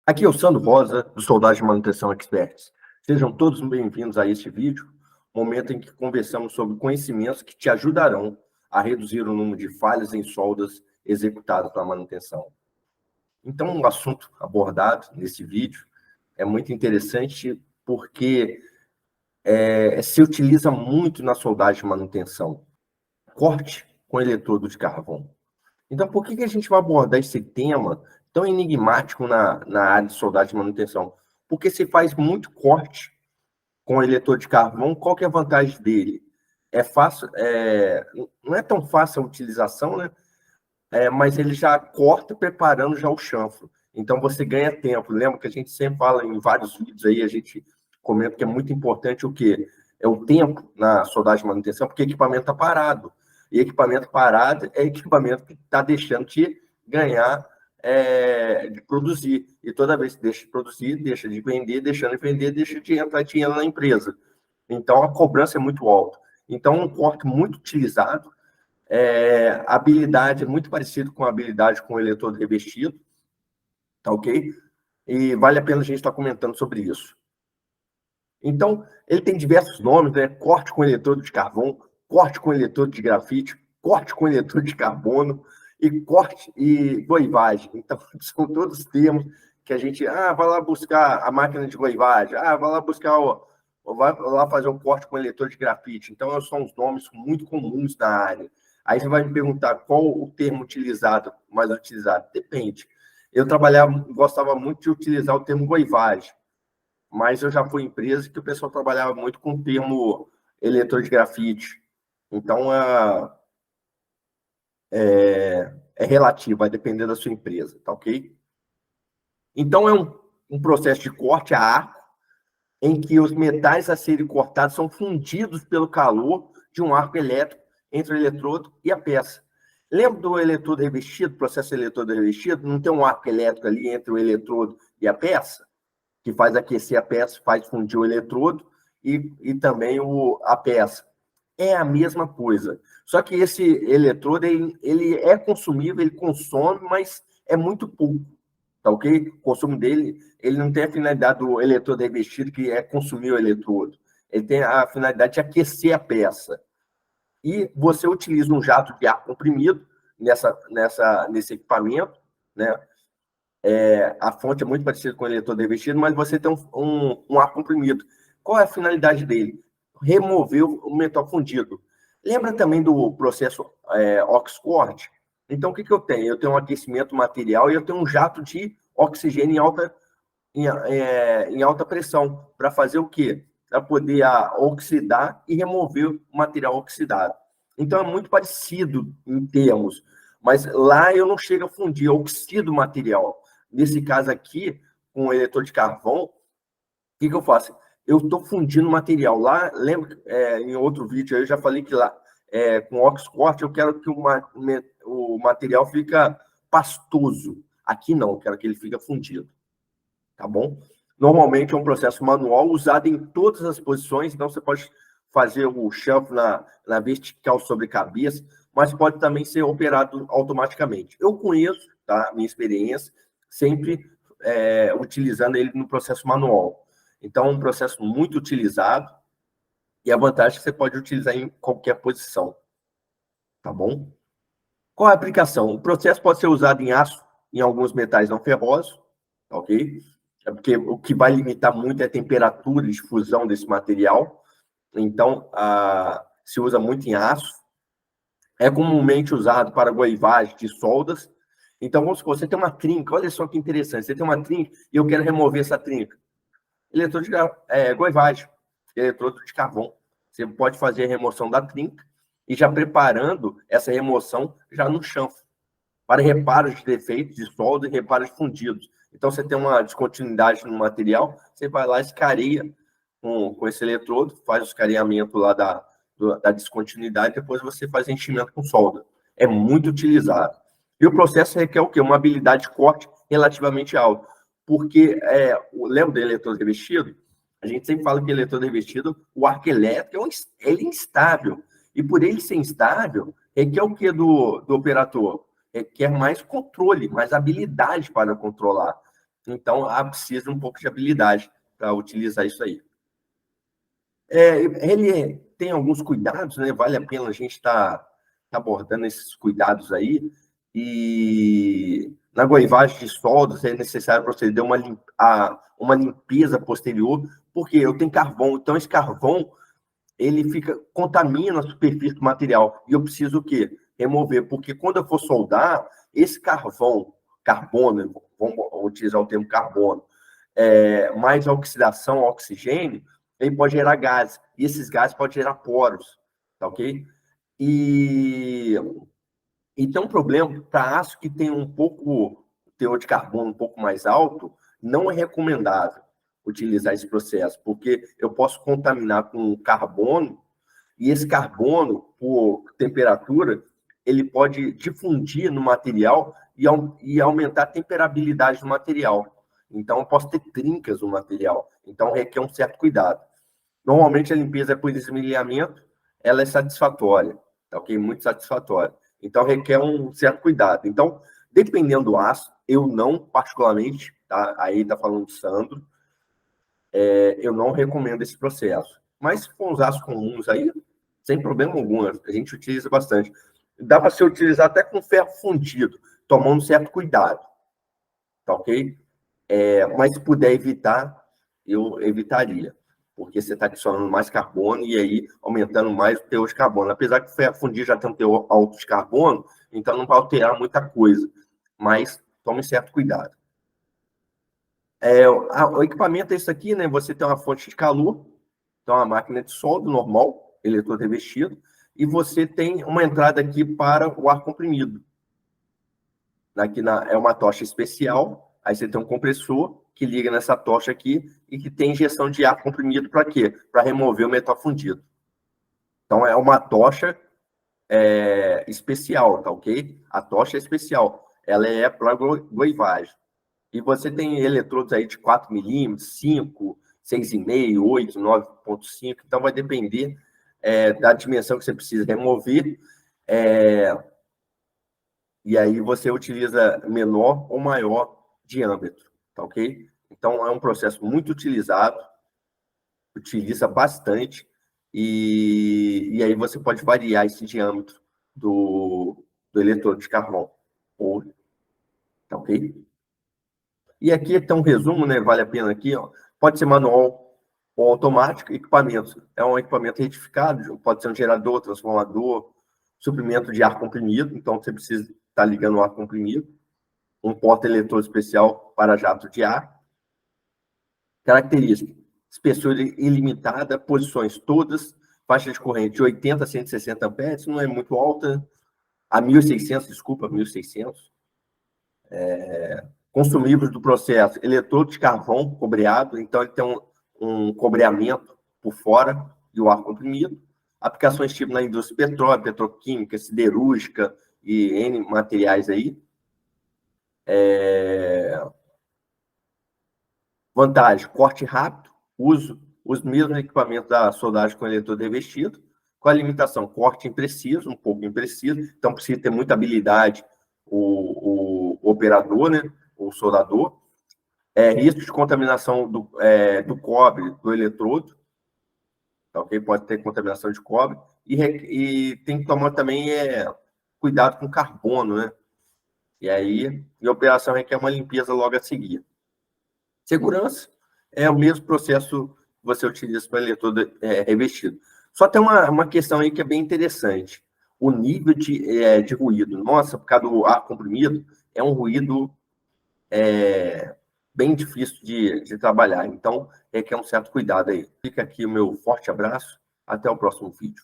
Aqui é o Sandro Rosa, do Soldagem de Manutenção Experts. Sejam todos bem-vindos a este vídeo, momento em que conversamos sobre conhecimentos que te ajudarão a reduzir o número de falhas em soldas executadas para manutenção. Então, o assunto abordado nesse vídeo é muito interessante porque se utiliza muito na soldagem de manutenção. Corte com eletrodo de carvão. Então, por que a gente vai abordar esse tema tão enigmático na área de soldagem de manutenção? Porque se faz muito corte com o eletor de carvão. Qual que é a vantagem dele? É fácil, não é tão fácil a utilização, né? Mas ele já corta preparando já o chanfro. Então, você ganha tempo. Lembra que a gente sempre fala em vários vídeos aí, a gente comenta que é muito importante o quê? É o tempo na soldagem de manutenção, porque o equipamento está parado. E equipamento parado é equipamento que está deixando de ganhar, de produzir. E toda vez que deixa de produzir, deixa de vender, deixando de vender, deixa de entrar dinheiro na empresa. Então, a cobrança é muito alta. Então, um corte muito utilizado, a habilidade é muito parecida com a habilidade com o eletrodo revestido, tá ok? E vale a pena a gente estar comentando sobre isso. Então, ele tem diversos nomes, né? Corte com eletrodo de carvão, corte com eletrodo de grafite, corte com eletrodo de carbono e corte e goivagem. Então, são todos termos que a gente, vai lá buscar a máquina de goivagem, vai lá buscar, vai lá fazer um corte com eletrodo de grafite. Então, são os nomes muito comuns na área. Aí você vai me perguntar qual o termo utilizado, mais utilizado. Depende. Eu gostava muito de utilizar o termo goivagem, mas eu já fui em empresa que o pessoal trabalhava muito com o termo eletrodo de grafite. Então, é relativo, vai depender da sua empresa, tá ok? Então, é um processo de corte a arco, em que os metais a serem cortados são fundidos pelo calor de um arco elétrico entre o eletrodo e a peça. Lembra do eletrodo revestido, processo eletrodo revestido? Não tem um arco elétrico ali entre o eletrodo e a peça? Que faz aquecer a peça, faz fundir o eletrodo e também a peça. É a mesma coisa. Só que esse eletrodo, ele é consumível, ele consome, mas é muito pouco, tá ok? O consumo dele, ele não tem a finalidade do eletrodo revestido, que é consumir o eletrodo. Ele tem a finalidade de aquecer a peça. E você utiliza um jato de ar comprimido nesse equipamento, né? A fonte é muito parecida com o eletrodo revestido, mas você tem um ar comprimido. Qual é a finalidade dele? Remover o metal fundido. Lembra também do processo Oxcord? Então, o que eu tenho? Eu tenho um aquecimento material e eu tenho um jato de oxigênio em alta pressão. Para fazer o quê? Para poder oxidar e remover o material oxidado. Então, é muito parecido em termos, mas lá eu não chego a fundir, eu oxido o material. Nesse caso aqui, com o eletrodo de carvão, o que eu faço? Eu estou fundindo material. Lá, lembra, em outro vídeo eu já falei que lá, com Oxcord, eu quero que o material fica pastoso. Aqui não, eu quero que ele fique fundido. Tá bom? Normalmente é um processo manual usado em todas as posições, então você pode fazer o chanfro na vertical sobre cabeça, mas pode também ser operado automaticamente. Eu conheço, tá? Minha experiência, sempre utilizando ele no processo manual. Então, é um processo muito utilizado e a vantagem é que você pode utilizar em qualquer posição. Tá bom? Qual é a aplicação? O processo pode ser usado em aço, em alguns metais não ferrosos, ok? Porque o que vai limitar muito é a temperatura de fusão desse material. Então, se usa muito em aço. É comumente usado para goivagem de soldas. Então, vamos supor, você tem uma trinca, olha só que interessante, você tem uma trinca e eu quero remover essa trinca. Eletrodo de goivagem, eletrodo de carvão. Você pode fazer a remoção da trinca e já preparando essa remoção já no chanfro, para reparos de defeitos de solda e reparos de fundidos. Então, você tem uma descontinuidade no material, você vai lá e escareia com esse eletrodo, faz o escareamento lá da descontinuidade, depois você faz enchimento com solda. É muito utilizado. E o processo requer o quê? Uma habilidade de corte relativamente alta. Porque, lembra do eletrodo revestido? A gente sempre fala que eletrodo revestido, o arco elétrico, ele é instável. E por ele ser instável, requer o quê do operador? Requer mais controle, mais habilidade para controlar. Então, precisa um pouco de habilidade para utilizar isso aí. Ele tem alguns cuidados, né? Vale a pena a gente estar abordando esses cuidados aí. E na goivagem de soldas é necessário proceder uma limpeza posterior, porque eu tenho carvão. Então, esse carvão ele contamina a superfície do material. E eu preciso o quê? Remover, porque quando eu for soldar, esse carbono, vamos utilizar o termo carbono, mais a oxidação, oxigênio, ele pode gerar gases. E esses gases podem gerar poros, tá ok? E tem um problema para aço que tem um pouco teor de carbono um pouco mais alto, não é recomendável utilizar esse processo, porque eu posso contaminar com carbono e esse carbono, por temperatura, ele pode difundir no material e aumentar a temperabilidade do material. Então, eu posso ter trincas no material. Então, requer um certo cuidado. Normalmente, a limpeza por esmerilhamento, ela é satisfatória, tá ok? Muito satisfatória. Então, requer um certo cuidado. Então, dependendo do aço, eu não, particularmente, tá? Aí está falando de Sandro, eu não recomendo esse processo. Mas, se for os aços comuns aí, sem problema algum, a gente utiliza bastante. Dá para se utilizar até com ferro fundido, tomando certo cuidado, tá ok? Mas se puder evitar, eu evitaria, porque você está adicionando mais carbono e aí aumentando mais o teor de carbono. Apesar que o ferro fundido já tem um teor alto de carbono, então não vai alterar muita coisa, mas tome certo cuidado. O equipamento é isso aqui, né? Você tem uma fonte de calor, então uma máquina de solda normal, eletrodo revestido, e você tem uma entrada aqui para o ar comprimido. Aqui é uma tocha especial, aí você tem um compressor que liga nessa tocha aqui e que tem injeção de ar comprimido para quê? Para remover o metal fundido. Então, é uma tocha especial, tá ok? A tocha é especial, ela é para goivagem. E você tem eletrodos aí de 4 milímetros, 5, 6,5, 8, 9,5, então vai depender da dimensão que você precisa remover, e aí você utiliza menor ou maior diâmetro, tá ok? Então, é um processo muito utilizado, utiliza bastante, e aí você pode variar esse diâmetro do eletrodo de carvão, tá ok? E aqui tem um resumo, né? Vale a pena aqui, ó. Pode ser manual ou automático, equipamentos. É um equipamento retificado, pode ser um gerador, transformador, suprimento de ar comprimido, então você precisa estar ligando o ar comprimido, um porta-eletrodo especial para jato de ar. Característica: espessura ilimitada, posições todas, faixa de corrente de 80 a 160 amperes, não é muito alta, a 1.600, desculpa, 1.600. Consumíveis do processo: eletrodo de carvão cobreado, então ele tem um cobreamento por fora e o ar comprimido. Aplicações tipo na indústria petróleo, petroquímica, siderúrgica e N materiais aí. Vantagem: corte rápido, uso os mesmos equipamentos da soldagem com eletrodo revestido. Com a limitação: corte impreciso, um pouco impreciso, então precisa ter muita habilidade o operador, né, o soldador. Risco de contaminação do cobre do eletrodo, tá ok? Pode ter contaminação de cobre. E tem que tomar também cuidado com carbono, né? E aí, a operação requer uma limpeza logo a seguir. Segurança é o mesmo processo que você utiliza para eletrodo revestido. Só tem uma questão aí que é bem interessante. O nível de ruído. Nossa, por causa do ar comprimido, é um ruído bem difícil de trabalhar. Então, requer um certo cuidado aí. Fica aqui o meu forte abraço. Até o próximo vídeo.